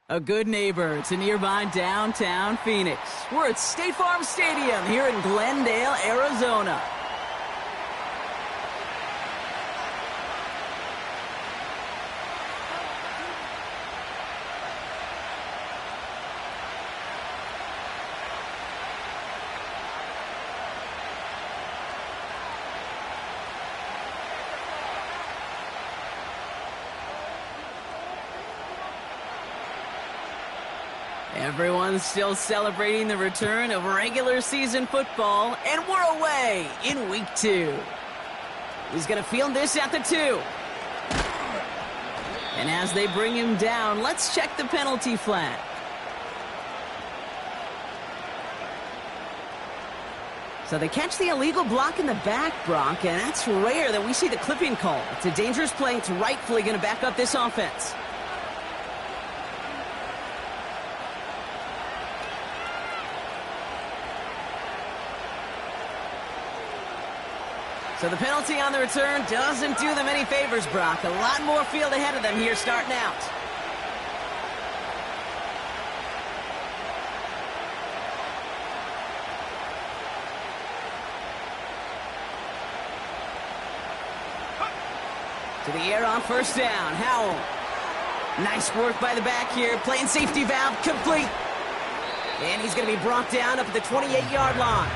A good neighbor to nearby downtown Phoenix. We're at State Farm Stadium here in Glendale, Arizona. Everyone's still celebrating the return of regular season football, and we're away in week 2. He's going to field this at the 2. And as they bring him down, let's check the penalty flag. So they catch the illegal block in the back, Brock, and that's rare that we see the clipping call. It's a dangerous play. It's rightfully going to back up this offense. So the penalty on the return doesn't do them any favors, Brock. A lot more field ahead of them here starting out. To the air on first down. Howell. Nice work by the back here. Playing safety valve complete. And he's going to be brought down up at the 28-yard line.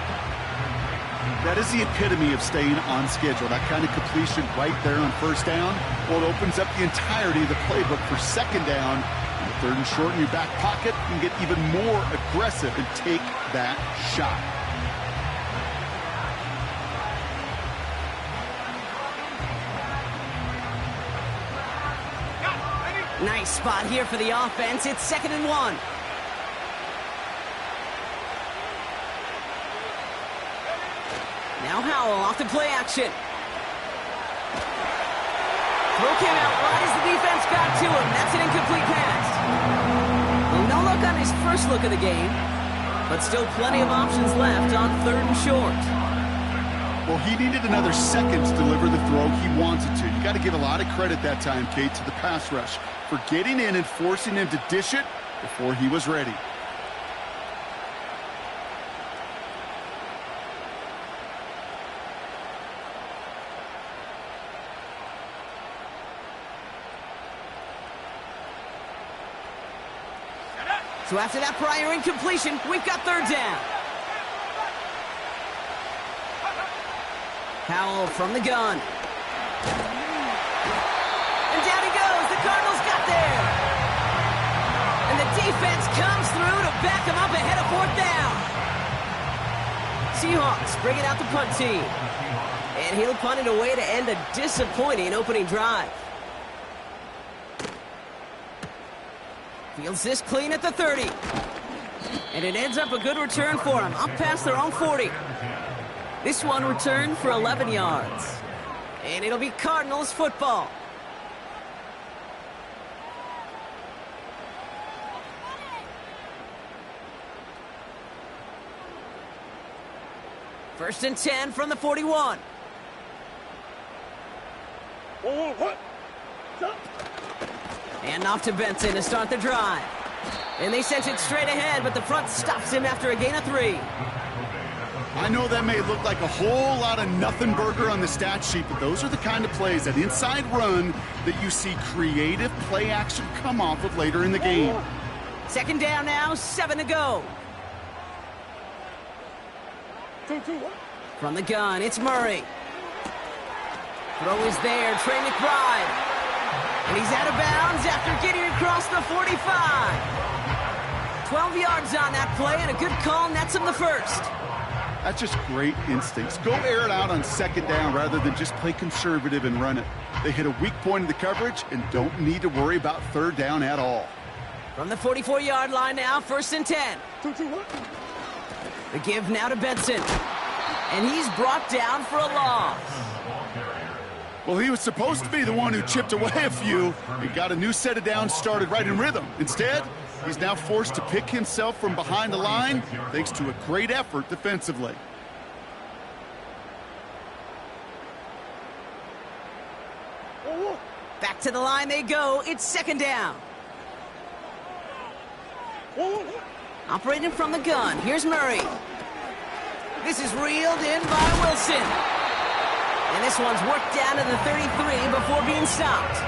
That is the epitome of staying on schedule. That kind of completion right there on first down. Well, it opens up the entirety of the playbook for second down. And third and short in your back pocket, you can get even more aggressive and take that shot. Nice spot here for the offense. It's 2nd and 1. Now Howell off the play action. Throw came out wide as the defense got to him. That's an incomplete pass. Well, no luck on his first look of the game, but still plenty of options left on 3rd and short. Well, he needed another second to deliver the throw he wanted to. You got to give a lot of credit that time, Kate, to the pass rush for getting in and forcing him to dish it before he was ready. So after that prior incompletion, we've got 3rd down. Howell from the gun. And down he goes. The Cardinals got there. And the defense comes through to back him up ahead of 4th down. Seahawks bring it out the punt team. And he'll punt it away to end a disappointing opening drive. Fields this clean at the 30. And it ends up a good return for him, up past their own 40. This one returned for 11 yards. And it'll be Cardinals football. First and 10 from the 41. And off to Benson to start the drive. And they sent it straight ahead, but the front stops him after a gain of 3. I know that may look like a whole lot of nothing burger on the stat sheet, but those are the kind of plays, that inside run, that you see creative play action come off of later in the game. 2nd down now, 7 to go. From the gun, it's Murray. Throw is there, Trey McBride. And he's out of bounds after getting across the 45. 12 yards on that play, and a good call nets him the first. That's just great instincts. Go air it out on 2nd down rather than just play conservative and run it. They hit a weak point in the coverage and don't need to worry about 3rd down at all. From the 44-yard line now, 1st and 10. The give now to Benson. And he's brought down for a loss. Well, he was supposed to be the one who chipped away a few and got a new set of downs started right in rhythm. Instead, he's now forced to pick himself from behind the line thanks to a great effort defensively. Back to the line they go. It's 2nd down. Operating from the gun, here's Murray. This is reeled in by Wilson. And this one's worked down to the 33 before being stopped.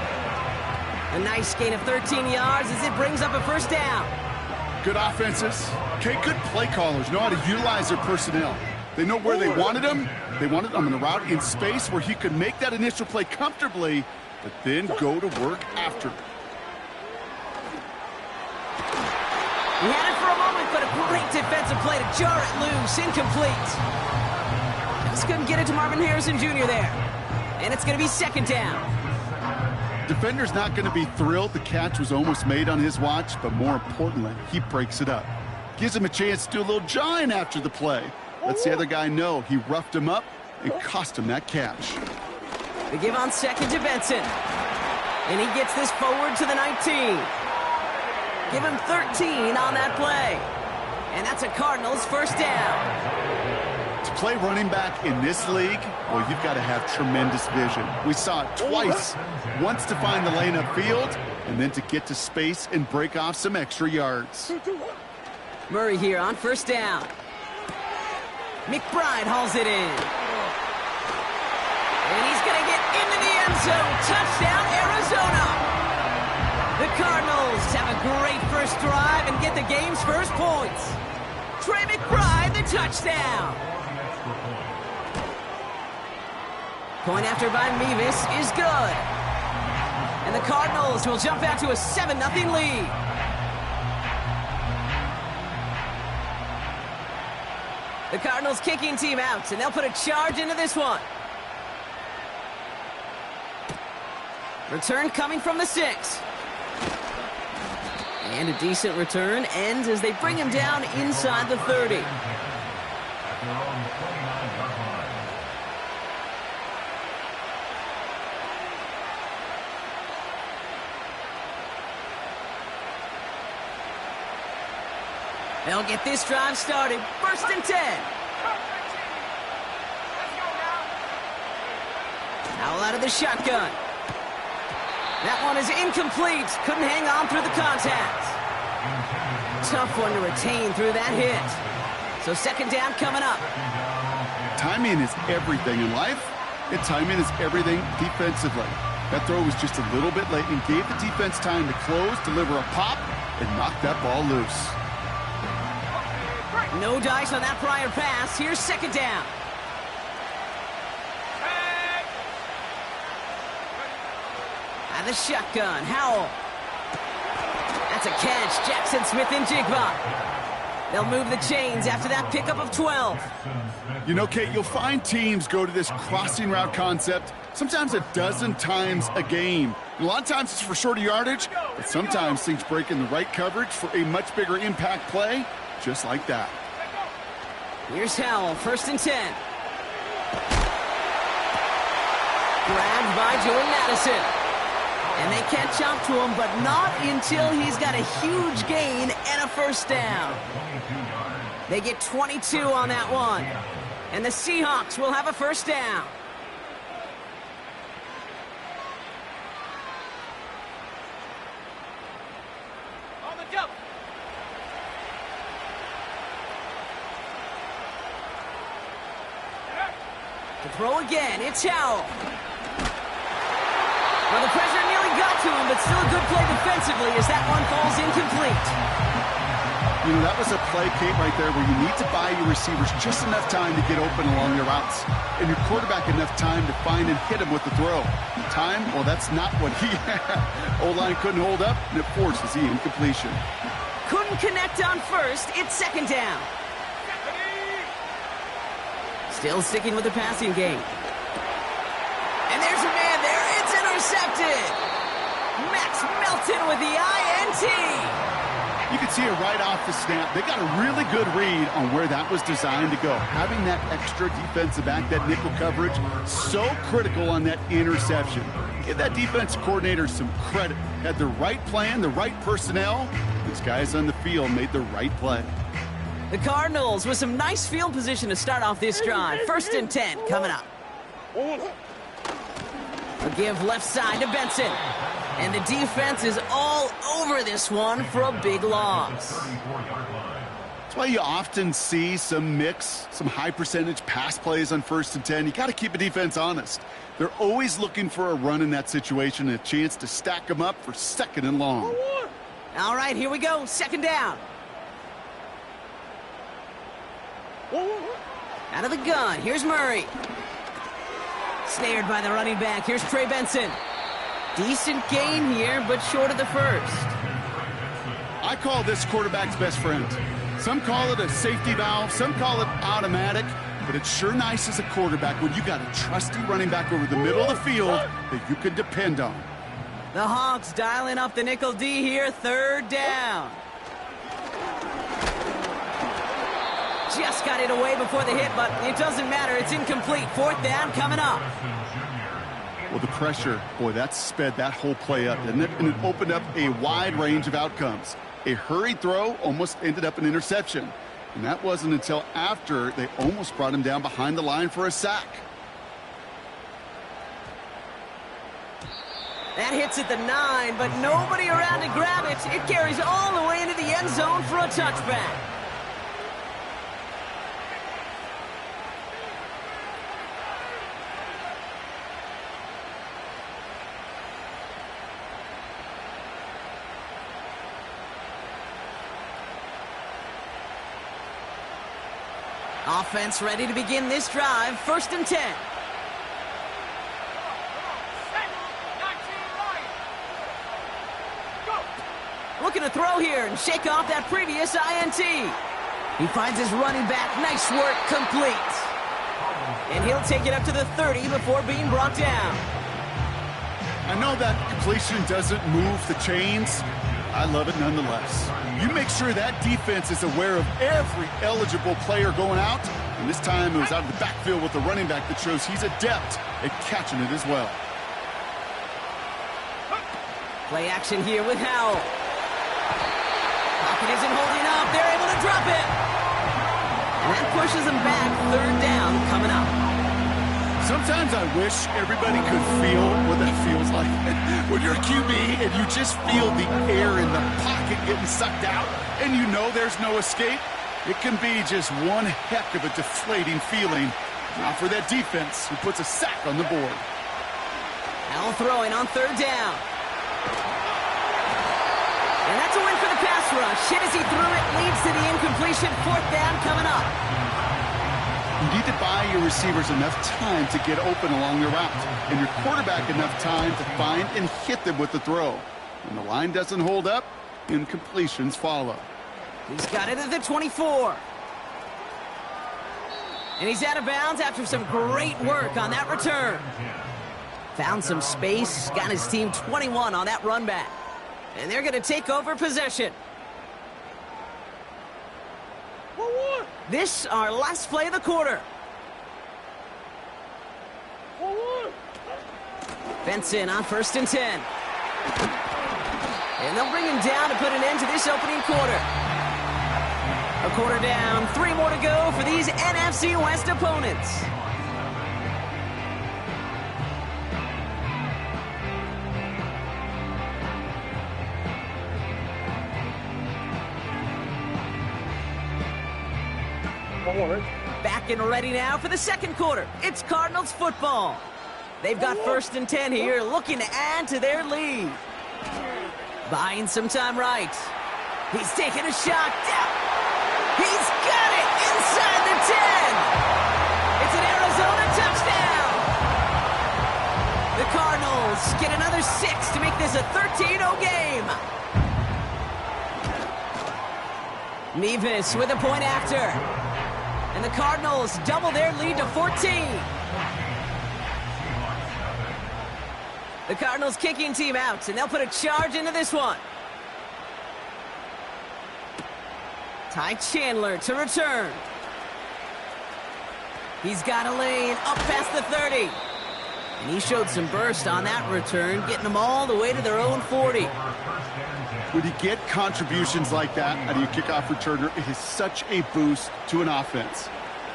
A nice gain of 13 yards as it brings up a first down. Good offenses. Okay, good play callers know how to utilize their personnel. They know where they wanted him. They wanted him in a route in space where he could make that initial play comfortably, but then go to work after. He had it for a moment, but a great defensive play to jar it loose. Incomplete. Just couldn't get it to Marvin Harrison Jr. there. And it's going to be second down. Defender's not going to be thrilled the catch was almost made on his watch, but more importantly, he breaks it up. Gives him a chance to do a little jawing after the play. Lets the other guy know he roughed him up and cost him that catch. They give on second to Benson. And he gets this forward to the 19. Give him 13 on that play. And that's a Cardinals first down. To play running back in this league, well, you've got to have tremendous vision. We saw it twice. Once to find the lane upfield, and then to get to space and break off some extra yards. Murray here on first down. McBride hauls it in. And he's going to get into the end zone. Touchdown, Arizona. The Cardinals have a great first drive and get the game's first points. Trey McBride, the touchdown. Point after by Mevis is good. And the Cardinals will jump out to a 7-0 lead. The Cardinals kicking team out, and they'll put a charge into this one. Return coming from the 6. And a decent return ends as they bring him down inside the 30. They'll get this drive started. First and 10. Foul out of the shotgun. That one is incomplete. Couldn't hang on through the contact. Tough one to retain through that hit. So second down coming up. Timing is everything in life, and timing is everything defensively. That throw was just a little bit late and gave the defense time to close, deliver a pop, and knock that ball loose. No dice on that prior pass. Here's second down. And the shotgun, Howell. That's a catch. Jackson Smith and Jigba. They'll move the chains after that pickup of 12. You know, Kate, you'll find teams go to this crossing route concept sometimes a dozen times a game. And a lot of times it's for shorter yardage, but sometimes things break in the right coverage for a much bigger impact play, just like that. Here's Howell, first and 10. Grabbed by Jordan Addison. And they catch up to him, but not until he's got a huge gain and a first down. They get 22 on that one. And the Seahawks will have a first down. On the jump. To throw again, it's Howell. Well, the pressure nearly got to him, but still a good play defensively as that one falls incomplete. You know, that was a play, Kate, right there where you need to buy your receivers just enough time to get open along their routes, and your quarterback enough time to find and hit him with the throw. Time, well, that's not what he had. O-line couldn't hold up, and it forces the incompletion. Couldn't connect on first. It's second down. Still sticking with the passing game. And there's a man there. It's intercepted. Max Melton with the INT. You can see it right off the snap. They got a really good read on where that was designed to go. Having that extra defensive back, that nickel coverage, so critical on that interception. Give that defensive coordinator some credit. Had the right plan, the right personnel. These guys on the field made the right play. The Cardinals with some nice field position to start off this drive. First and 10 coming up. A give left side to Benson. And the defense is all over this one for a big loss. That's why you often see some high percentage pass plays on 1st and 10. You got to keep a defense honest. They're always looking for a run in that situation and a chance to stack them up for 2nd and long. All right, here we go. 2nd down. Out of the gun. Here's Murray. Snared by the running back. Here's Trey Benson. Decent gain here, but short of the first. I call this quarterback's best friend. Some call it a safety valve, some call it automatic, but it's sure nice as a quarterback when you got a trusty running back over the middle of the field that you can depend on. The Hawks dialing up the nickel D here, 3rd down. Just got it away before the hit, but it doesn't matter. It's incomplete. 4th down coming up. Well, the pressure, boy, that sped that whole play up, didn't it? And it opened up a wide range of outcomes. A hurried throw almost ended up an interception. And that wasn't until after they almost brought him down behind the line for a sack. That hits at the 9, but nobody around to grab it. It carries all the way into the end zone for a touchback. Offense ready to begin this drive. 1st and 10. Looking to throw here and shake off that previous INT. He finds his running back. Nice work, complete. And he'll take it up to the 30 before being brought down. I know that completion doesn't move the chains. I love it nonetheless. You make sure that defense is aware of every eligible player going out. And this time it was out of the backfield with the running back that shows he's adept at catching it as well. Play action here with Howell. Pocket isn't holding up. They're able to drop it. And that pushes them back. 3rd down coming up. Sometimes I wish everybody could feel what that feels like. When you're a QB and you just feel the air in the pocket getting sucked out and you know there's no escape, it can be just one heck of a deflating feeling. Now for that defense who puts a sack on the board. Howell throwing on 3rd down. And that's a win for the pass rush. Hit as he threw it, leads to the incompletion. 4th down coming up. You need to buy your receivers enough time to get open along the route, and your quarterback enough time to find and hit them with the throw. When the line doesn't hold up, incompletions follow. He's got it at the 24. And he's out of bounds after some great work on that return. Found some space, got his team 21 on that run back. And they're going to take over possession. This, our last play of the quarter. Benson on 1st and 10. And they'll bring him down to put an end to this opening quarter. A quarter down, 3 more to go for these NFC West opponents. Back and ready now for the 2nd quarter. It's Cardinals football. They've got 1st and 10 here, looking to add to their lead. Buying some time right. He's taking a shot. He's got it inside the 10. It's an Arizona touchdown. The Cardinals get another 6 to make this a 13-0 game. Nevis with a point after. And the Cardinals double their lead to 14. The Cardinals kicking team out, and they'll put a charge into this one. Ty Chandler to return. He's got a lane up past the 30. And he showed some burst on that return, getting them all the way to their own 40. When you get contributions like that out of your kickoff returner, it is such a boost to an offense.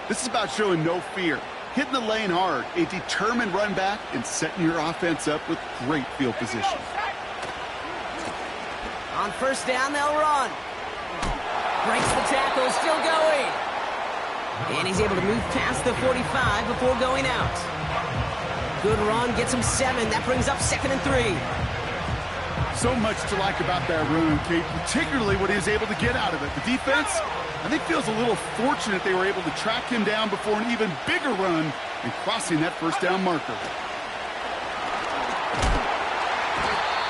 This is about showing no fear, hitting the lane hard, a determined run back, and setting your offense up with great field position. On first down, they'll run. Breaks the tackle, still going. And he's able to move past the 45 before going out. Good run, gets him 7. That brings up 2nd and 3. So much to like about that run, Kate, particularly what he was able to get out of it. The defense, I think, feels a little fortunate they were able to track him down before an even bigger run and crossing that first down marker.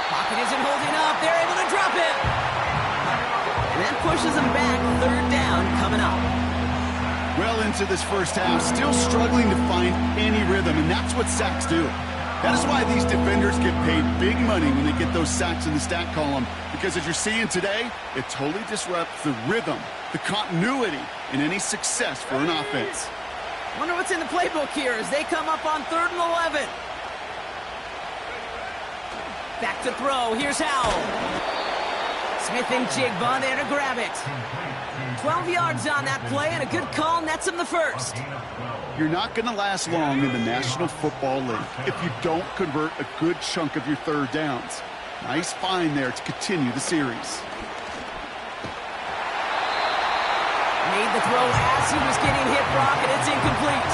Pocket isn't holding up. They're able to drop it. And that pushes them back. 3rd down coming up. Well into this first half, still struggling to find any rhythm, and that's what sacks do. That is why these defenders get paid big money when they get those sacks in the stat column, because as you're seeing today, it totally disrupts the rhythm, the continuity, and any success for an offense. Wonder what's in the playbook here as they come up on 3rd and 11. Back to throw. Here's Howell. Smith and Jigba there to grab it. 12 yards on that play, and a good call nets him the first. You're not going to last long in the National Football League if you don't convert a good chunk of your 3rd downs. Nice find there to continue the series. Made the throw as he was getting hit, Brock, and it's incomplete.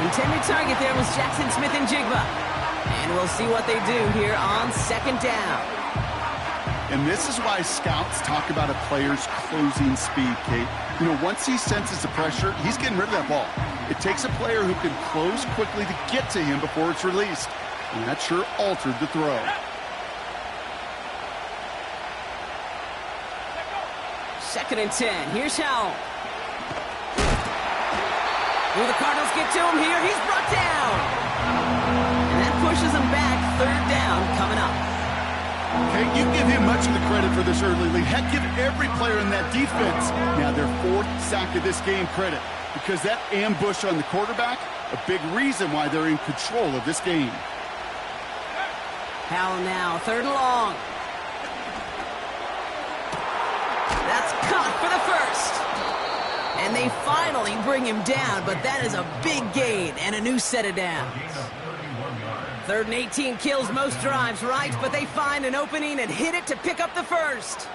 Intended target there was Jackson Smith and Jigba. And we'll see what they do here on 2nd down. And this is why scouts talk about a player's closing speed, Kate. You know, once he senses the pressure, he's getting rid of that ball. It takes a player who can close quickly to get to him before it's released. And that sure altered the throw. Second and 10. Here's Howell. Will the Cardinals get to him here? He's brought down. And that pushes him back. 3rd down coming up. Okay, you give him much of the credit for this early lead. Heck, give every player in that defense now their 4th sack of this game credit, because that ambush on the quarterback, a big reason why they're in control of this game. Howell now, 3rd and long. That's caught for the first. And they finally bring him down, but that is a big gain and a new set of downs. 3rd and 18 kills most drives, right? But they find an opening and hit it to pick up the first.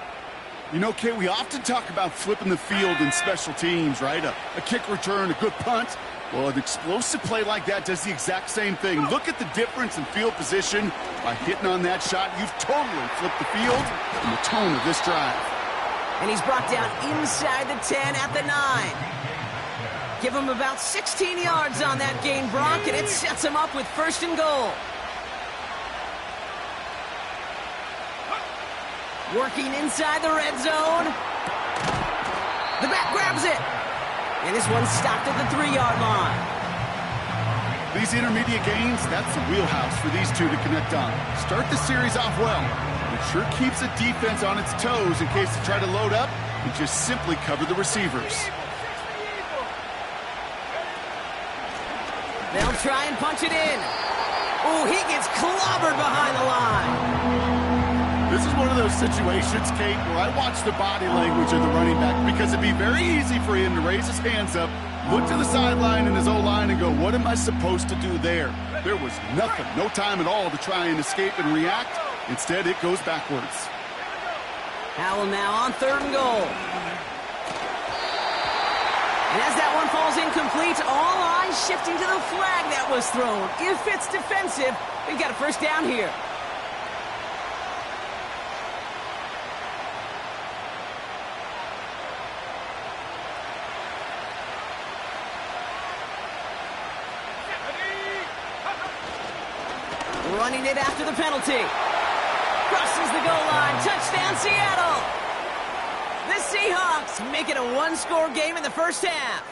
You know, Kay, we often talk about flipping the field in special teams, right? A kick return, a good punt. Well, an explosive play like that does the exact same thing. Look at the difference in field position. By hitting on that shot, you've totally flipped the field and the tone of this drive. And he's brought down inside the 10 at the 9. Give him about 16 yards on that gain, Brock, and it sets him up with 1st and goal. Working inside the red zone. The back grabs it. And this one stopped at the 3-yard line. These intermediate gains, that's the wheelhouse for these two to connect on. Start the series off well. It sure keeps the defense on its toes in case they try to load up and just simply cover the receivers. They'll try and punch it in. Oh, he gets clobbered behind the line. This is one of those situations, Kate, where I watch the body language of the running back, because it'd be very easy for him to raise his hands up, look to the sideline in his O-line and go, what am I supposed to do there? There was nothing, no time at all to try and escape and react. Instead, it goes backwards. Howell now on 3rd and goal. And as that one falls incomplete, all eyes shifting to the flag that was thrown. If it's defensive, we've got a 1st down here. Running it after the penalty. Crosses the goal line. Touchdown, Seattle. The Seahawks make it a 1-score game in the first half.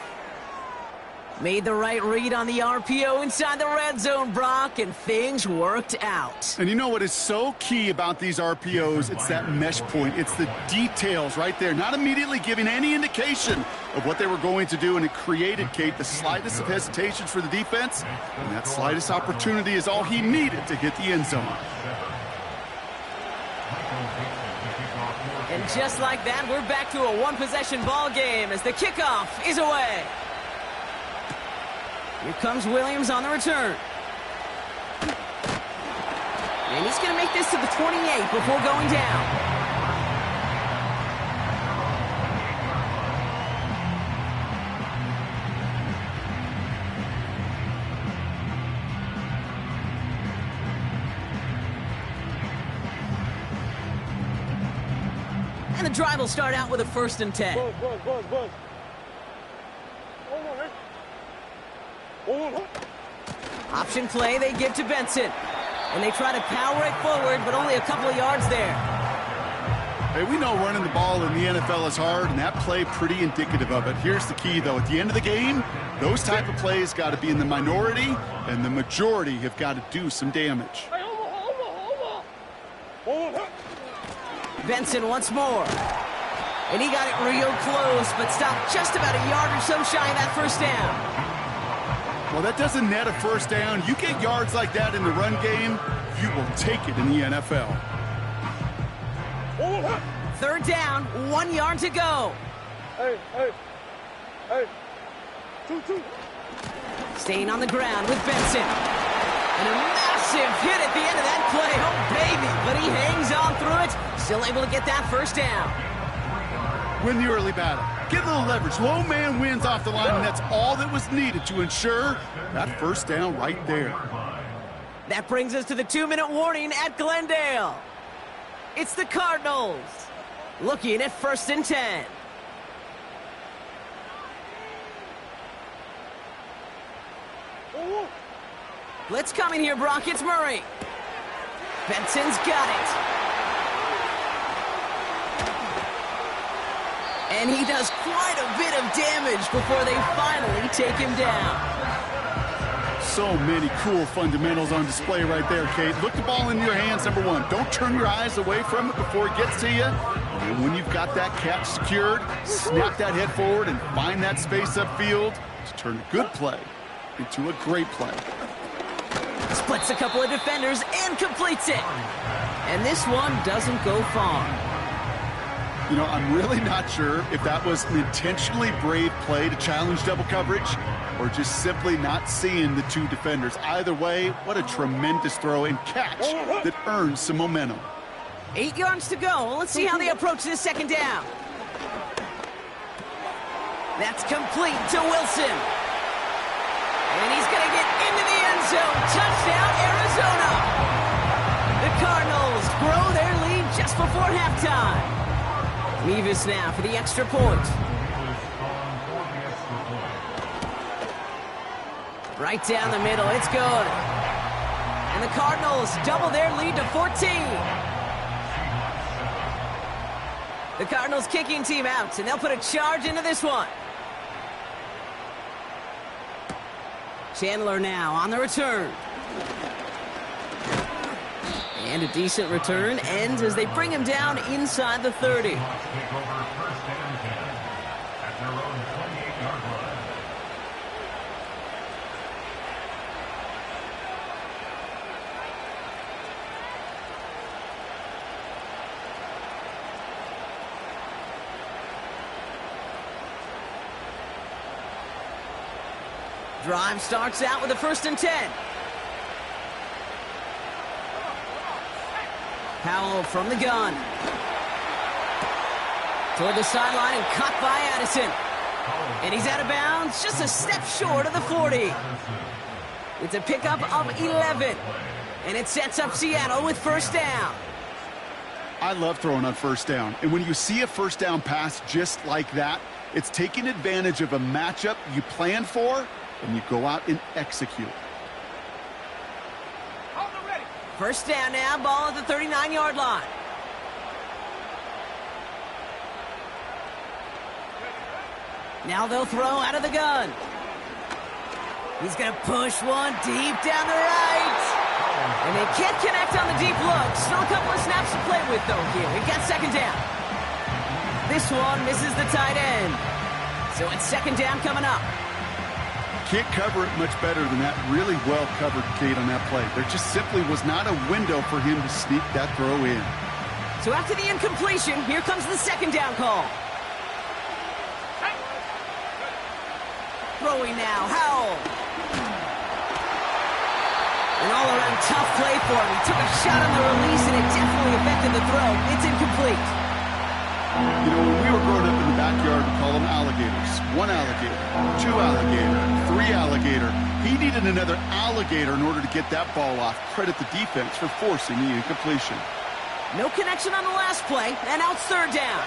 Made the right read on the RPO inside the red zone, Brock, and things worked out. And you know what is so key about these RPOs? It's that mesh point. It's the details right there, not immediately giving any indication of what they were going to do, and it created, Kate, the slightest of hesitations for the defense, and that slightest opportunity is all he needed to hit the end zone. And just like that, we're back to a 1-possession ball game as the kickoff is away. Here comes Williams on the return. And he's going to make this to the 28 before going down. And the drive will start out with a 1st and 10. Option play they give to Benson. And they try to power it forward, but only a couple of yards there. Hey, we know running the ball in the NFL is hard, and that play pretty indicative of it. Here's the key, though. At the end of the game, those type of plays got to be in the minority, and the majority have got to do some damage. Benson once more. And he got it real close, but stopped just about a yard or so shy of that 1st down. Well, that doesn't net a 1st down. You get yards like that in the run game, you will take it in the NFL. 3rd down, 1 yard to go. Staying on the ground with Benson. And a massive hit at the end of that play. Oh, baby. But he hangs on through it. Still able to get that 1st down. Win the early battle. Get a little leverage. Low man wins off the line, and that's all that was needed to ensure that 1st down right there. That brings us to the 2-minute warning at Glendale. It's the Cardinals looking at 1st and 10. Blitz coming here, Brock. It's Murray. Benson's got it. And he does quite a bit of damage before they finally take him down. So many cool fundamentals on display right there, Kate. Look the ball in your hands, number one. Don't turn your eyes away from it before it gets to you. And then when you've got that catch secured, snap that head forward and find that space upfield to turn a good play into a great play. Splits a couple of defenders and completes it. And this one doesn't go far. You know, I'm really not sure if that was an intentionally brave play to challenge double coverage or just simply not seeing the two defenders. Either way, what a tremendous throw and catch that earns some momentum. 8 yards to go. Let's see how they approach this 2nd down. That's complete to Wilson. And he's going to get into the end zone. Touchdown, Arizona. The Cardinals grow their lead just before halftime. Mevis now for the extra point. Right down the middle, it's good. And the Cardinals double their lead to 14. The Cardinals kicking team out, and they'll put a charge into this one. Chandler now on the return. And a decent return ends as they bring him down inside the 30. Drive starts out with a 1st and 10. Powell from the gun. Toward the sideline and caught by Addison. And he's out of bounds, just a step short of the 40. It's a pickup of 11. And it sets up Seattle with 1st down. I love throwing on 1st down. And when you see a 1st down pass just like that, it's taking advantage of a matchup you planned for, and you go out and execute. 1st down now, ball at the 39-yard line. Now they'll throw out of the gun. He's going to push one deep down the right. And they can't connect on the deep look. Still a couple of snaps to play with, though, here. We've got 2nd down. This one misses the tight end. So it's 2nd down coming up. Can't cover it much better than that. Really well covered, Kate, on that play. There just simply was not a window for him to sneak that throw in. So after the incompletion, here comes the 2nd down call. Throwing now, Howell. An all-around tough play for him. He took a shot on the release, and it definitely affected the throw. It's incomplete. You know, when we were growing up in the backyard, we call them alligators. 1 alligator, 2 alligator, 3 alligator. He needed another alligator in order to get that ball off. Credit the defense for forcing the incompletion. No connection on the last play, and now it's third down.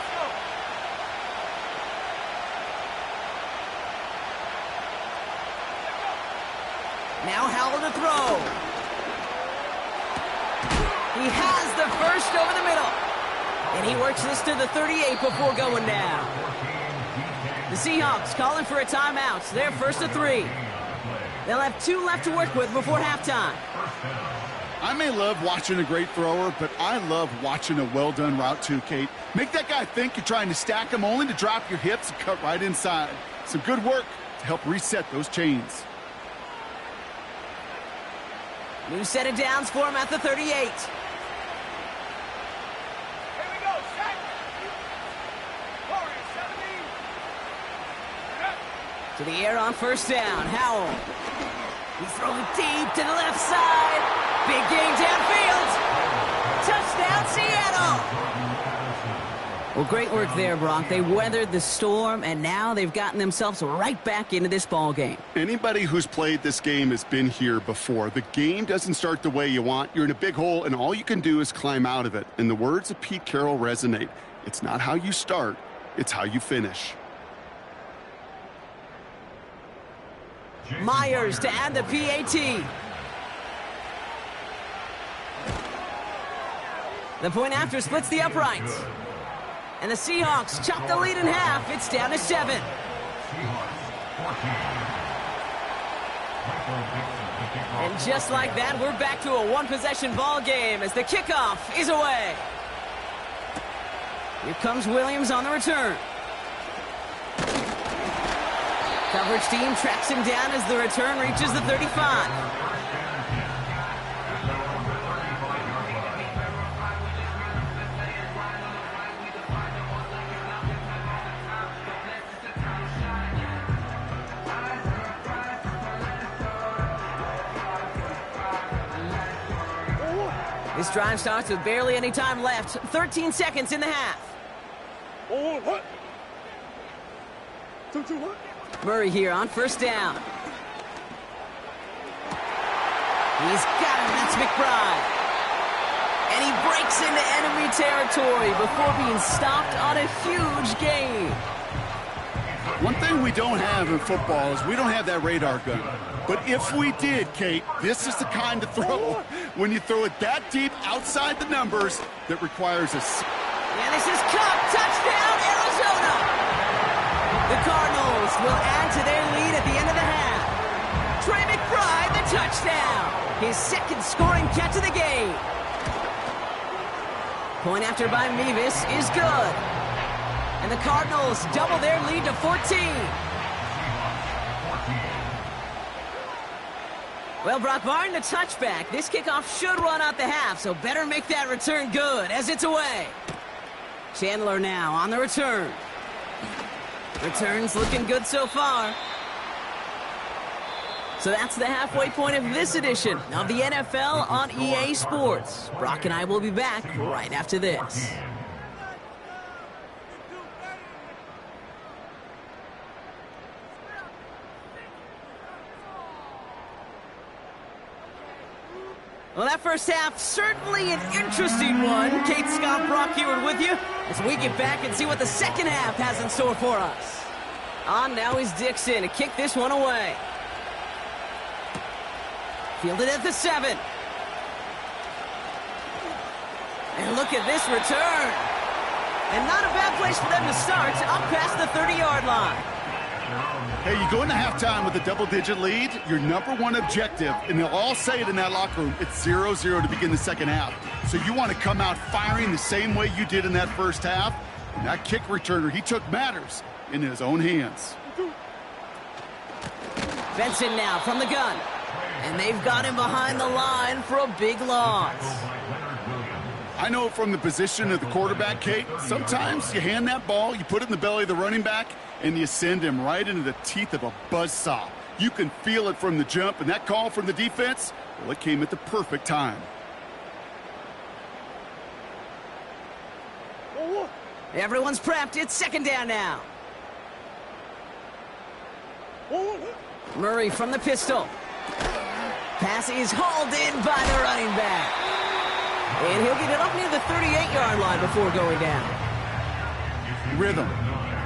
Now Howell to throw. He has the first over the middle. And he works this to the 38 before going down. The Seahawks calling for a timeout. They're first to 3. They'll have 2 left to work with before halftime. I may love watching a great thrower, but I love watching a well-done route too, Kate. Make that guy think you're trying to stack him only to drop your hips and cut right inside. Some good work to help reset those chains. New set of downs for him at the 38. Here we go, set. Warriors, 17. To the air on first down. Howell. He's throwing deep to the left side. Big gain downfield. Touchdown, Seattle. Well, great work there, Brock. They weathered the storm, and now they've gotten themselves right back into this ball game. Anybody who's played this game has been here before. The game doesn't start the way you want. You're in a big hole, and all you can do is climb out of it. And the words of Pete Carroll resonate. It's not how you start, it's how you finish. Myers to add the PAT. The point after splits the uprights. And the Seahawks chop the lead in half. It's down to 7. And just like that, we're back to a one-possession ball game as the kickoff is away. Here comes Williams on the return. Coverage team tracks him down as the return reaches the 35. This drive starts with barely any time left. 13 seconds in the half. Oh, what? 2-2, what? Murray here on first down. He's got him. That's McBride. And he breaks into enemy territory before being stopped on a huge gain. One thing we don't have in football is we don't have that radar gun. But if we did, Kate, this is the kind of throw when you throw it that deep outside the numbers that requires a... And this is Cup. Touchdown, Arizona. The Cardinals will add to their lead at the end of the half. Trey McBride, the touchdown. His second scoring catch of the game. Point after by Mevis is good. And the Cardinals double their lead to 14. Well, Brock, barring the touchback, this kickoff should run out the half, so better make that return good as it's away. Chandler now on the return. Return's looking good so far. So that's the halfway point of this edition of the NFL on EA Sports. Brock and I will be back right after this. Well, that first half, certainly an interesting one. Kate, Scott, Brock Heward with you as we get back and see what the second half has in store for us. On now is Dixon to kick this one away. Fielded at the 7. And look at this return. And not a bad place for them to start, up past the 30-yard line. Hey, you go into halftime with a double-digit lead, your number one objective, and they'll all say it in that locker room, it's 0-0 to begin the second half. So you want to come out firing the same way you did in that first half. And that kick returner, he took matters in his own hands. Benson now from the gun. And they've got him behind the line for a big loss. I know from the position of the quarterback, Kate, sometimes you hand that ball, you put it in the belly of the running back, and you send him right into the teeth of a buzzsaw. You can feel it from the jump, and that call from the defense, well, it came at the perfect time. Everyone's prepped. It's second down now. Murray from the pistol. Pass is hauled in by the running back. And he'll get it up near the 38-yard line before going down. Rhythm.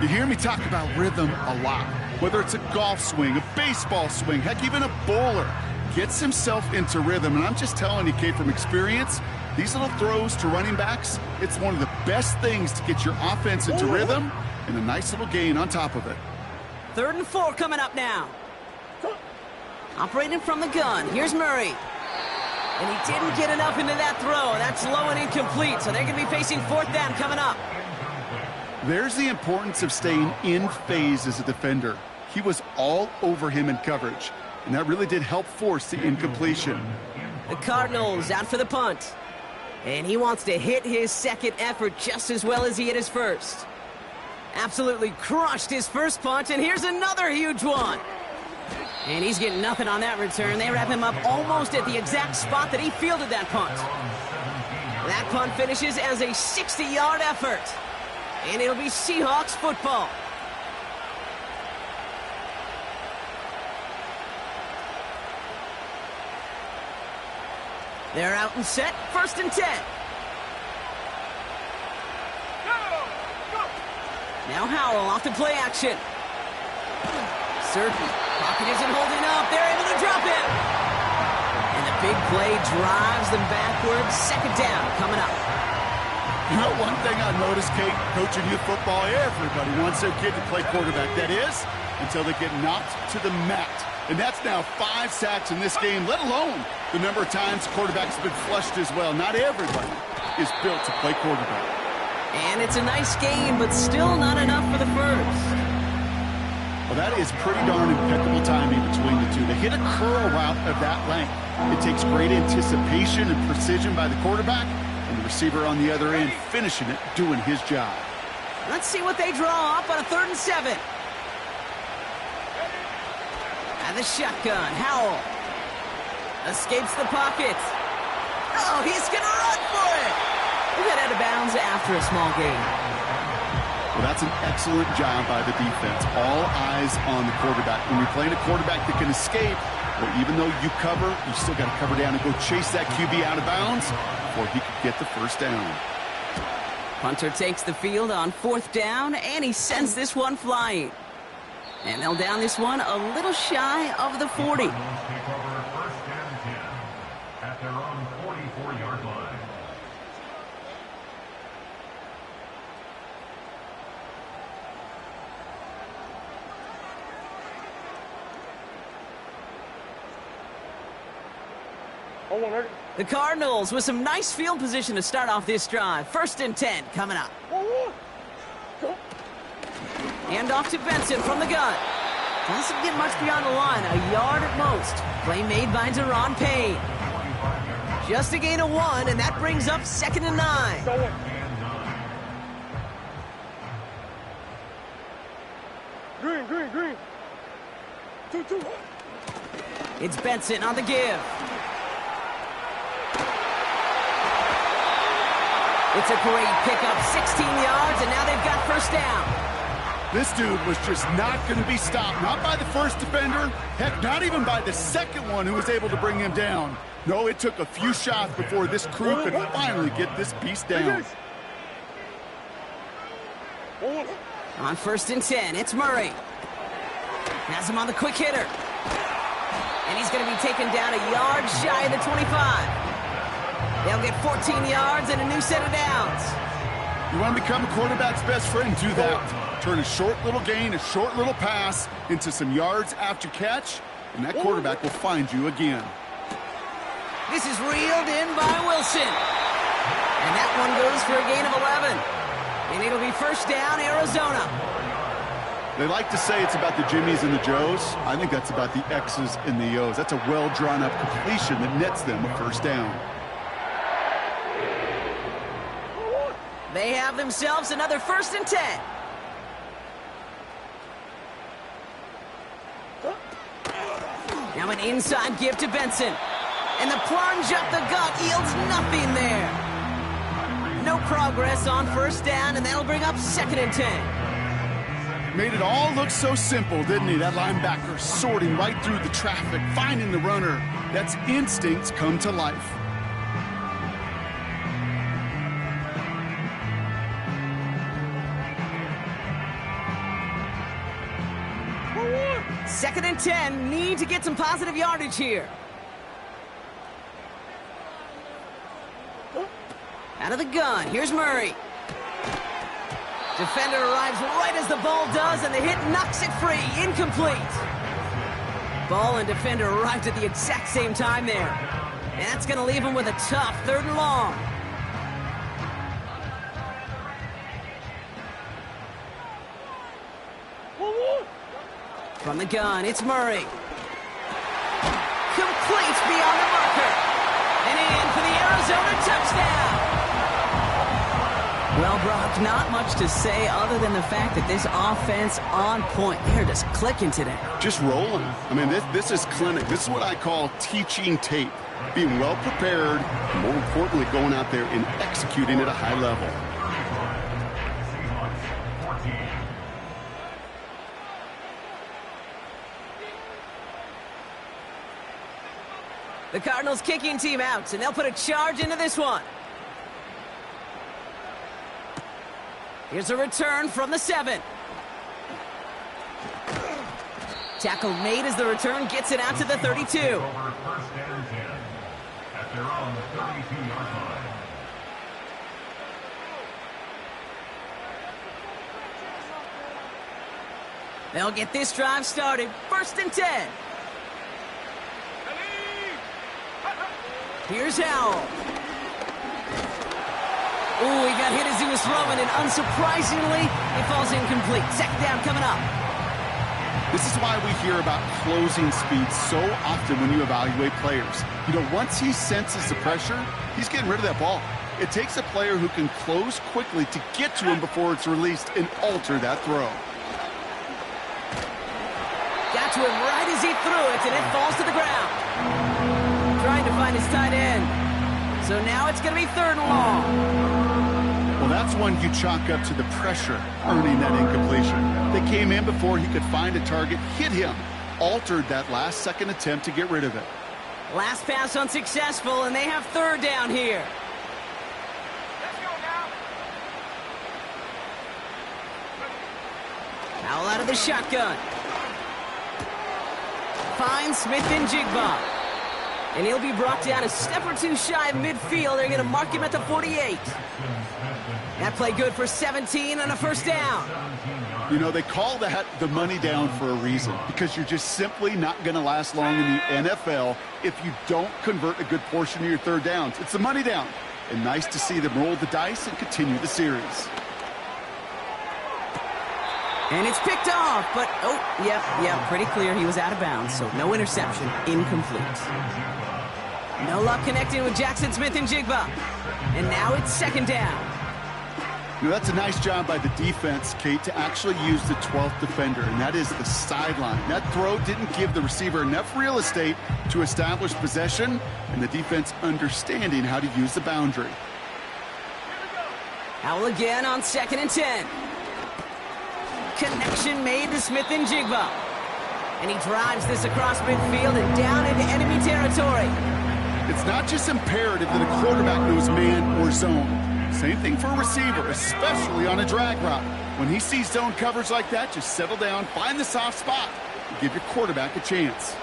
You hear me talk about rhythm a lot. Whether it's a golf swing, a baseball swing, heck, even a bowler gets himself into rhythm. And I'm just telling you, Kate, from experience, these little throws to running backs, it's one of the best things to get your offense into rhythm and a nice little gain on top of it. 3rd and 4 coming up now. Operating from the gun. Here's Murray. And he didn't get enough into that throw. That's low and incomplete, so they're going to be facing 4th down coming up. There's the importance of staying in phase as a defender. He was all over him in coverage, and that really did help force the incompletion. The Cardinals out for the punt. And he wants to hit his second effort just as well as he hit his first. Absolutely crushed his first punt, and here's another huge one. And he's getting nothing on that return. They wrap him up almost at the exact spot that he fielded that punt. That punt finishes as a 60-yard effort. And it'll be Seahawks football. They're out and set. 1st and 10. Now Howell off to play action. Certain. Pocket isn't holding up. They're able to drop it. And the big play drives them backwards. 2nd down coming up. You know, one thing I noticed, Kate, coaching youth football, everybody wants their kid to play quarterback. That is, until they get knocked to the mat. And that's now 5 sacks in this game, let alone the number of times quarterbacks have been flushed as well. Not everybody is built to play quarterback. And it's a nice game, but still not enough for the first. Well, that is pretty darn impeccable timing between the two. They hit a curl route of that length. It takes great anticipation and precision by the quarterback, and the receiver on the other end finishing it, doing his job. Let's see what they draw up on a 3rd and 7. And the shotgun, Howell. Escapes the pocket. Oh, he's going to run for it. He got out of bounds after a small gain. Well, that's an excellent job by the defense. All eyes on the quarterback. When you're playing a quarterback that can escape, well, even though you cover, you still got to cover down and go chase that QB out of bounds before he could get the 1st down. Punter takes the field on 4th down, and he sends this one flying. And they'll down this one a little shy of the 40. At their own 44-yard line. The Cardinals with some nice field position to start off this drive. 1st and 10 coming up. Hand off to Benson from the gun. Doesn't get much beyond the line, a yard at most. Play made by Deron Payne. Just a gain of 1, and that brings up 2nd and 9. Green. 2. It's Benson on the give. It's a great pickup, 16 yards, and now they've got 1st down. This dude was just not going to be stopped. Not by the first defender. Heck, not even by the second one who was able to bring him down. No, it took a few shots before this crew could finally get this beast down. On 1st and 10, it's Murray. Has him on the quick hitter. And he's going to be taken down a yard shy of the 25. They'll get 14 yards and a new set of downs. You want to become a quarterback's best friend? Do that. Turn a short little gain, a short little pass into some yards after catch, and that quarterback will find you again. This is reeled in by Wilson. And that one goes for a gain of 11. And it'll be 1st down, Arizona. They like to say it's about the Jimmies and the Joes. I think that's about the X's and the O's. That's a well-drawn-up completion that nets them a 1st down. They have themselves another 1st and 10. Now an inside give to Benson. And the plunge up the gut yields nothing there. No progress on 1st down, and that'll bring up 2nd and 10. Made it all look so simple, didn't he? That linebacker sorting right through the traffic, finding the runner. That's instincts come to life. 2nd and 10. Need to get some positive yardage here. Out of the gun. Here's Murray. Defender arrives right as the ball does, and the hit knocks it free. Incomplete. Ball and defender arrived at the exact same time there. And that's going to leave him with a tough 3rd and long. From the gun, it's Murray. Complete beyond the marker. And in for the Arizona touchdown. Well, Brock, not much to say other than the fact that this offense on point. They're just clicking today. Just rolling. I mean, this is clinic. This is what I call teaching tape. Being well prepared, and more importantly, going out there and executing at a high level. The Cardinals kicking team out, and they'll put a charge into this one. Here's a return from the 7. Tackle made as the return gets it out to the 32. Over 1st and 10 at their own 32-yard line. They'll get this drive started. 1st and 10. Here's Howell. Ooh, he got hit as he was throwing, and unsurprisingly, it falls incomplete. 2nd down coming up. This is why we hear about closing speed so often when you evaluate players. You know, once he senses the pressure, he's getting rid of that ball. It takes a player who can close quickly to get to him before it's released and alter that throw. Got to him right as he threw it, and it falls to the ground. Trying to find his tight end. So now it's going to be 3rd and long. Well, that's one you chalk up to the pressure earning that incompletion. They came in before he could find a target, hit him, altered that last second attempt to get rid of it. Last pass unsuccessful, and they have 3rd down here. Let's go now. Howell out of the shotgun. Finds Smith-Njigba. And he'll be brought down a step or two shy of midfield. They're going to mark him at the 48. That play good for 17 and a 1st down. You know, they call that the money down for a reason, because you're just simply not going to last long in the NFL if you don't convert a good portion of your 3rd downs. It's the money down. And nice to see them roll the dice and continue the series. And it's picked off, but, yeah, pretty clear he was out of bounds, so no interception, incomplete. No luck connecting with Jackson Smith-Njigba. And now it's 2nd down. You know, that's a nice job by the defense, Kate, to actually use the 12th defender, and that is the sideline. That throw didn't give the receiver enough real estate to establish possession, and the defense understanding how to use the boundary. Howell again on 2nd and 10. Connection made to Smith-Njigba. And he drives this across midfield and down into enemy territory. It's not just imperative that a quarterback knows man or zone. Same thing for a receiver, especially on a drag route. When he sees zone coverage like that, just settle down, find the soft spot, and give your quarterback a chance.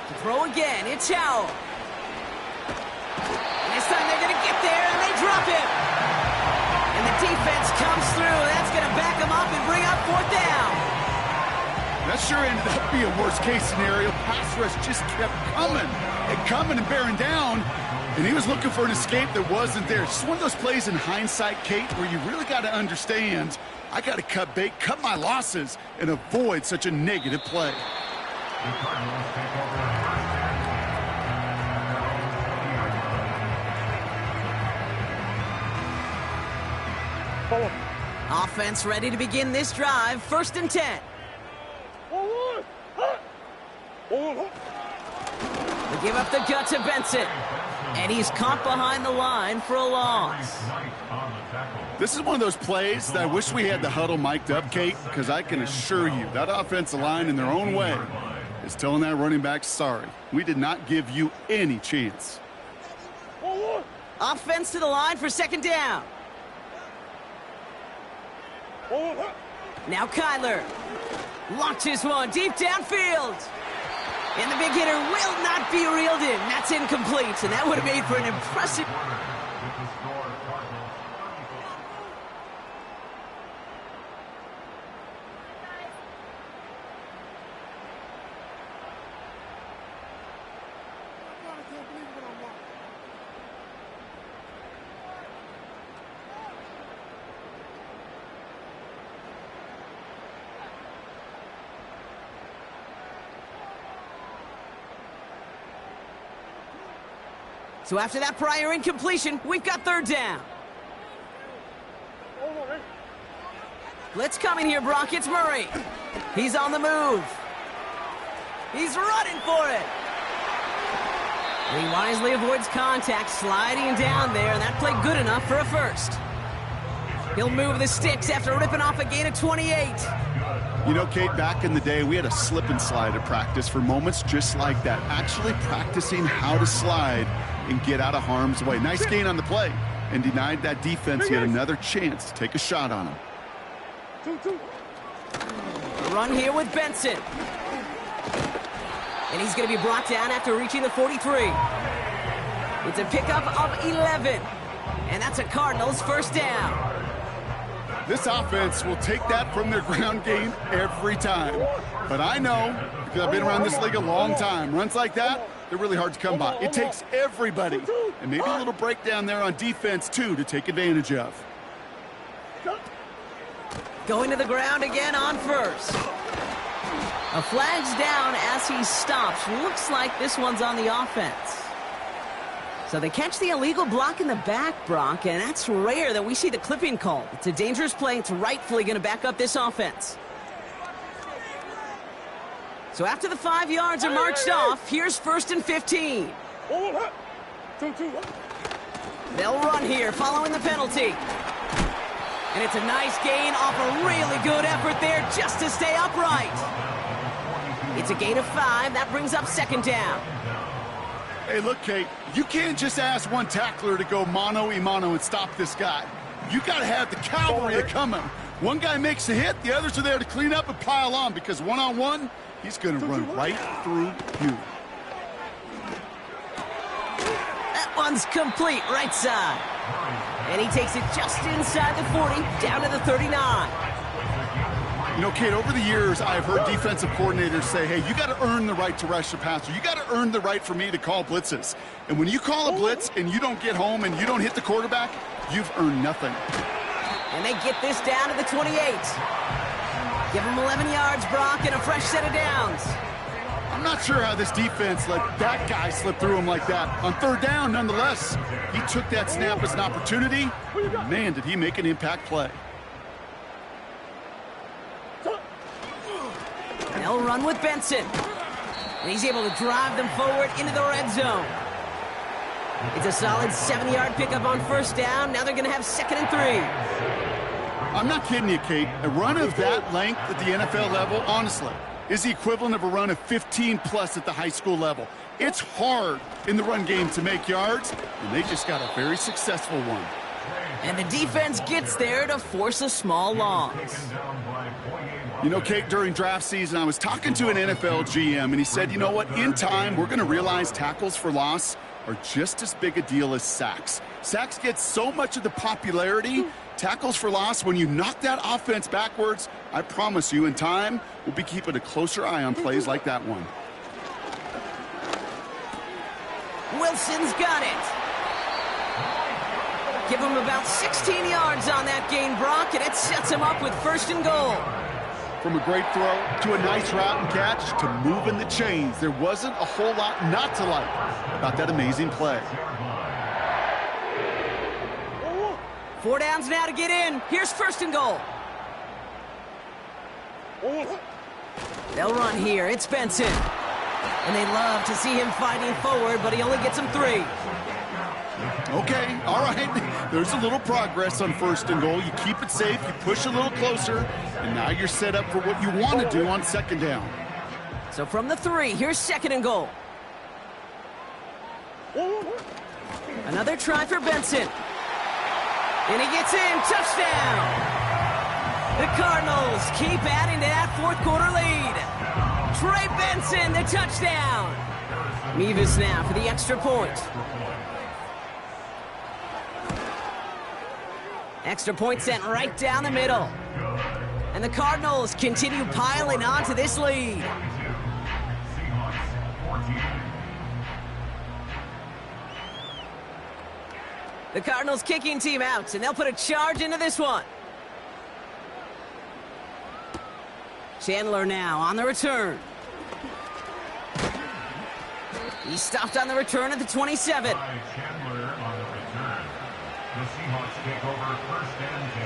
To throw again, it's Howell. And this time they're going to get there, and they drop him. And the defense comes through. That's going to back him up and bring up 4th down. That sure ended up being a worst-case scenario. Pass rush just kept coming and bearing down, and he was looking for an escape that wasn't there. It's just one of those plays in hindsight, Kate, where you really got to understand, I got to cut bait, cut my losses, and avoid such a negative play. The Cardinals take over 1st and 10. Offense ready to begin this drive. 1st and 10. They give up the gut to Benson. And he's caught behind the line for a loss. This is one of those plays that I wish we had the huddle mic'd up, Kate, because I can assure you that offensive line in their own way is telling that running back, sorry, we did not give you any chance. Offense to the line for 2nd down. Now Kyler launches one deep downfield. And the big hitter will not be reeled in. That's incomplete, and that would have made for an impressive... So after that prior incompletion, we've got third down. Blitz coming here, Brock. It's Murray. He's on the move. He's running for it. He wisely avoids contact, sliding down there, and that played good enough for a first. He'll move the sticks after ripping off a gain of 28. You know, Kate, back in the day, we had a slip and slide at practice for moments just like that. Actually practicing how to slide and get out of harm's way. Nice gain on the play, and denied that defense yet another chance to take a shot on him. Run here with Benson. And he's going to be brought down after reaching the 43. It's a pickup of 11. And that's a Cardinals first down. This offense will take that from their ground game every time. But I know, because I've been around this league a long time, runs like that, they're really hard to come by. It takes everybody, and maybe a little breakdown there on defense, too, to take advantage of. Going to the ground again on first. A flag's down as he stops. Looks like this one's on the offense. So they catch the illegal block in the back, Brock, and that's rare that we see the clipping called. It's a dangerous play. It's rightfully going to back up this offense. So after the 5 yards are marched off, here's 1st and 15. They'll run here following the penalty. And it's a nice gain off a really good effort there just to stay upright. It's a gain of 5. That brings up 2nd down. Hey, look, Kate, you can't just ask one tackler to go mano-a-mano and stop this guy. You got to have the cavalry coming. One guy makes a hit, the others are there to clean up and pile on, because one-on-one, he's going to run right through you. That one's complete, right side. And he takes it just inside the 40, down to the 39. You know, Kate, over the years, I've heard defensive coordinators say, hey, you got to earn the right to rush the passer. You got to earn the right for me to call blitzes. And when you call a blitz and you don't get home and you don't hit the quarterback, you've earned nothing. And they get this down to the 28. Give him 11 yards, Brock, and a fresh set of downs. I'm not sure how this defense let that guy slip through him like that. On 3rd down, nonetheless, he took that snap as an opportunity. Man, did he make an impact play. They'll run with Benson. And he's able to drive them forward into the red zone. It's a solid 7-yard pickup on 1st down. Now they're going to have 2nd and 3. I'm not kidding you, Kate. A run of that length at the NFL level, honestly, is the equivalent of a run of 15-plus at the high school level. It's hard in the run game to make yards, and they just got a very successful one. And the defense gets there to force a small loss. You know, Kate, during draft season, I was talking to an NFL GM, and he said, you know what, in time, we're going to realize tackles for loss are just as big a deal as sacks. Sacks get so much of the popularity. Tackles for loss, when you knock that offense backwards, I promise you, in time, we'll be keeping a closer eye on plays like that one. Wilson's got it. Give him about 16 yards on that gain, Brock, and it sets him up with 1st and goal. From a great throw to a nice route and catch to moving the chains, there wasn't a whole lot not to like about that amazing play. 4 downs now to get in. Here's 1st and goal. They'll run here. It's Benson. And they love to see him fighting forward, but he only gets them 3. Okay, all right. There's a little progress on 1st and goal. You keep it safe, you push a little closer, and now you're set up for what you want to do on 2nd down. So from the 3, here's 2nd and goal. Another try for Benson. And he gets in. Touchdown. The Cardinals keep adding to that fourth quarter lead. Trey Benson, the touchdown. Mevis now for the extra point. Extra point sent right down the middle. And the Cardinals continue piling on to this lead. The Cardinals kicking team out, and they'll put a charge into this one. Chandler now on the return. He's stopped on the return at the 27. Chandler on the return. The Seahawks take over first and 10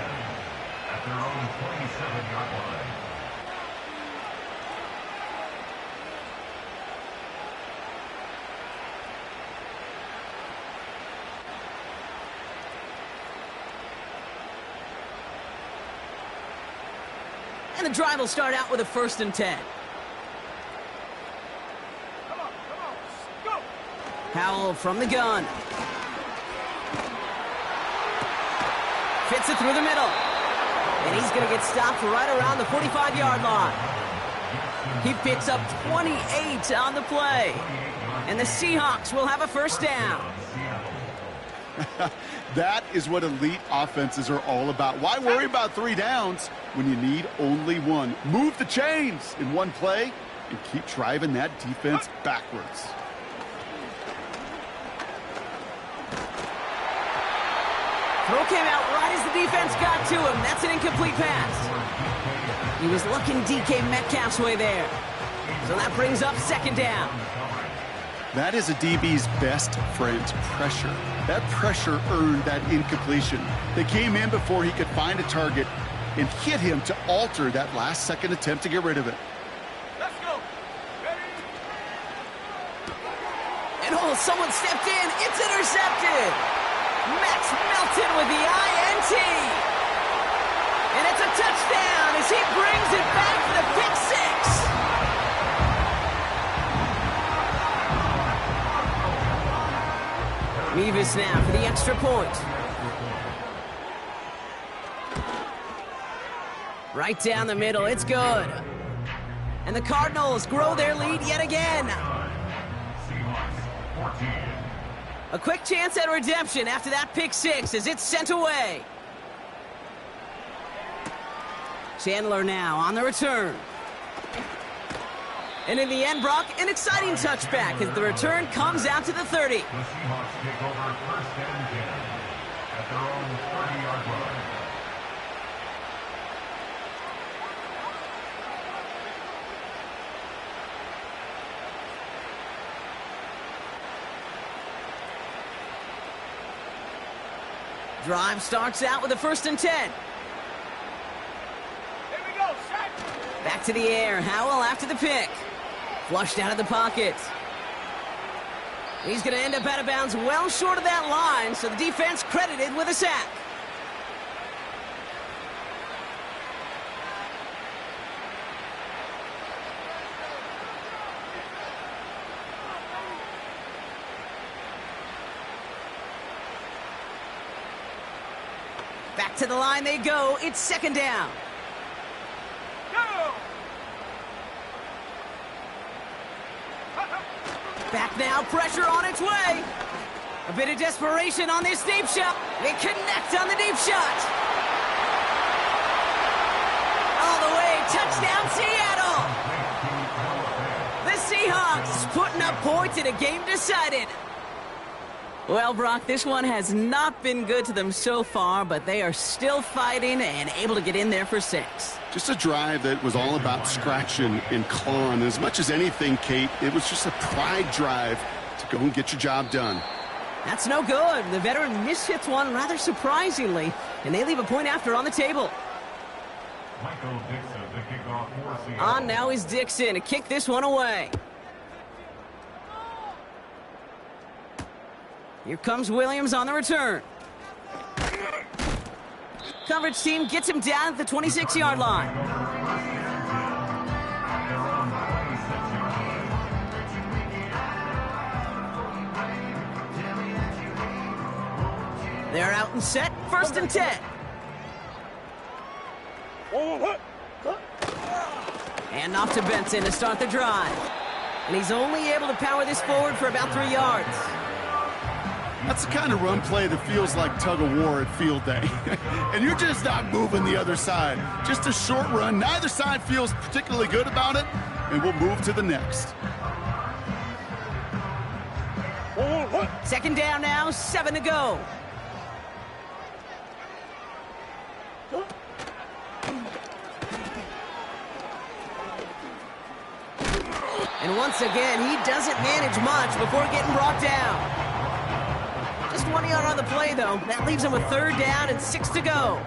at their own 27-yard line. And the drive will start out with a 1st and 10. Come on, go! Howell from the gun. Fits it through the middle. And he's going to get stopped right around the 45-yard line. He picks up 28 on the play. And the Seahawks will have a 1st down. That is what elite offenses are all about. Why worry about 3 downs when you need only 1? Move the chains in one play and keep driving that defense backwards. Throw came out right as the defense got to him. That's an incomplete pass. He was looking DK Metcalf's way there. So that brings up 2nd down. That is a DB's best friend, pressure. That pressure earned that incompletion. They came in before he could find a target and hit him to alter that last-second attempt to get rid of it. Let's go! Ready? And someone stepped in. It's intercepted. Max Melton with the INT. And it's a touchdown as he brings it back for the pick 6. Mevis now for the extra point. Right down the middle, it's good. And the Cardinals grow their lead yet again. A quick chance at redemption after that pick 6 as it's sent away. Chandler now on the return. And in the end, Brock, an exciting touchback as the return comes out to the 30. The Seahawks take over first and 10 at their own 30-yard line. Drive starts out with a 1st and 10. Here we go, set! Back to the air, Howell after the pick. Flushed out of the pocket. He's going to end up out of bounds well short of that line, so the defense credited with a sack. Back to the line they go. It's 2nd down. Go! Back now, pressure on its way. A bit of desperation on this deep shot. They connect on the deep shot. All the way, touchdown Seattle. The Seahawks putting up points in a game decided. Well, Brock, this one has not been good to them so far, but they are still fighting and able to get in there for 6. Just a drive that was all about scratching and clawing. As much as anything, Kate, it was just a pride drive to go and get your job done. That's no good. The veteran mishits one rather surprisingly, and they leave a point after on the table. Michael Dixon to kick off for Seattle. On now is Dixon to kick this one away. Here comes Williams on the return. Coverage team gets him down at the 26-yard line. They're out and set, 1st and 10. And off to Benson to start the drive. And he's only able to power this forward for about 3 yards. That's the kind of run play that feels like tug-of-war at field day. And you're just not moving the other side. Just a short run. Neither side feels particularly good about it, and we'll move to the next. Second down now, 7 to go. And once again, he doesn't manage much before getting brought down. Just 1 yard on the play, though. That leaves him with 3rd down and 6 to go.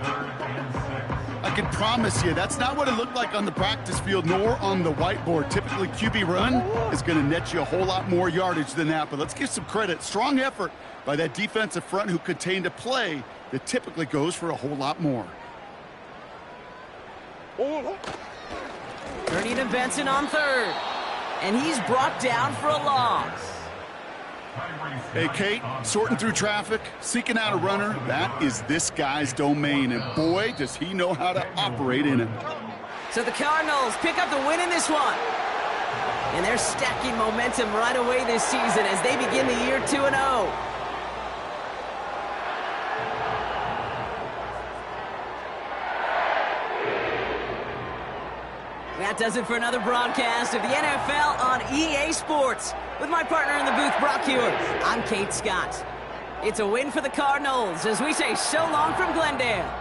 I can promise you, that's not what it looked like on the practice field, nor on the whiteboard. Typically, QB run is going to net you a whole lot more yardage than that. But let's give some credit. Strong effort by that defensive front who contained a play that typically goes for a whole lot more. Turning to Benson on 3rd. And he's brought down for a loss. Hey, Kate, sorting through traffic, seeking out a runner, that is this guy's domain. And boy, does he know how to operate in it. So the Cardinals pick up the win in this one. And they're stacking momentum right away this season as they begin the year 2-0. That does it for another broadcast of the NFL on EA Sports. With my partner in the booth, Brock Hewitt, I'm Kate Scott. It's a win for the Cardinals as we say so long from Glendale.